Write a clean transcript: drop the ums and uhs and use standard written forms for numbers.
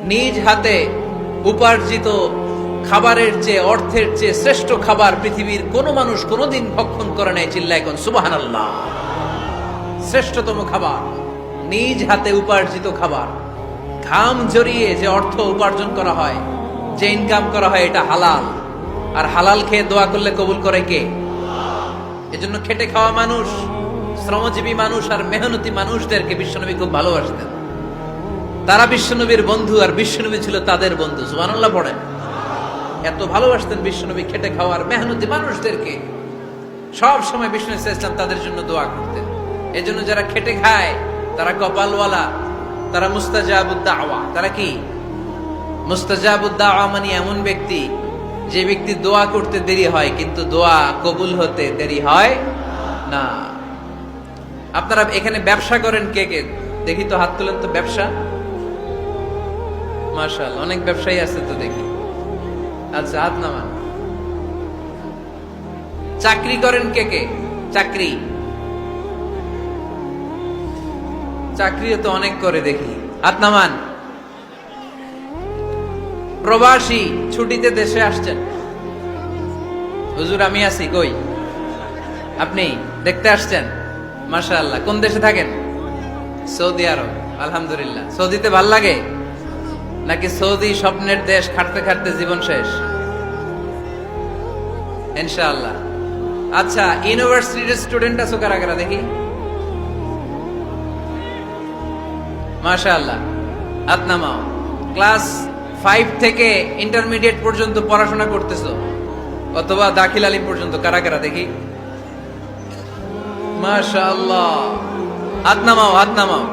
নিজ হাতে উপার্জিত খাবারের চেয়ে, অর্থের চেয়ে শ্রেষ্ঠ খাবার পৃথিবীর কোন মানুষ কোনদিন ভক্ষণ করে নাই। চিল্লায় কোন সুবহানাল্লাহ। শ্রেষ্ঠতম খাবার, নিজ হাতে উপার্জিত খাবার, ঘাম জড়িয়ে যে অর্থ উপার্জন করা হয়, যে ইনকাম করা হয়, এটা হালাল। আর হালাল খেয়ে দোয়া করলে কবুল করে কে? এজন্য খেটে খাওয়া মানুষ, শ্রমজীবী মানুষ আর মেহনতি মানুষদেরকে বিশ্বনবী খুব ভালোবাসতেন। তারা বিশ্বনবীর বন্ধু, আর বিশ্বনবী ছিল তাদের বন্ধু। সুবহানাল্লাহ পড়েন। এত ভালোবাসতেন বিশ্বনবী খেটে খাওয়ার মেহনতি মানুষদেরকে। সব সময় বিষ্ণু ইসলাম তাদের জন্য দোয়া করতেন। এজন্য যারা খেটে খায় তারা কপালওয়ালা, তারা মুস্তাজাবুদ দাওয়া। তারা কি? মুস্তাজাবুদ দাওয়া মানে এমন ব্যক্তি যে ব্যক্তি দোয়া করতে দেরি হয় কিন্তু দোয়া কবুল হতে দেরি হয় না। আপনারা এখানে ব্যবসা করেন কে কে? দেখি তো, হাত তুলেন তো। ব্যবসা, মাশাআল্লাহ, অনেক ব্যবসায়ী আছে তো দেখি। আচ্ছা, হাত নামান। চাকরি করেন কে কে? চাকরি, চাকরিও তো অনেক করে দেখি, হাত নামান। প্রবাসী, ছুটিতে দেশে আসছেন। হুজুর আমি আছি, কই? আপনি দেখতে আসছেন? মাশাআল্লাহ। কোন দেশে থাকেন? সৌদি আরব। আলহামদুলিল্লাহ। সৌদিতে ভাল লাগে নাকি সৌদি স্বপ্নের দেশ, খাটতে খাটতে জীবন শেষ? ইনশাআল্লাহ। আচ্ছা, ইউনিভার্সিটির স্টুডেন্ট আছো কারা কারা দেখি? মাশাআল্লাহ, হাত নামাও। ক্লাস 5 থেকে ইন্টারমিডিয়েট পর্যন্ত পড়াশোনা করতেছো, অথবা দাখিল আলিম পর্যন্ত, কারা কারা দেখি? মাশাআল্লাহ, হাত নামাও, হাত নামাও।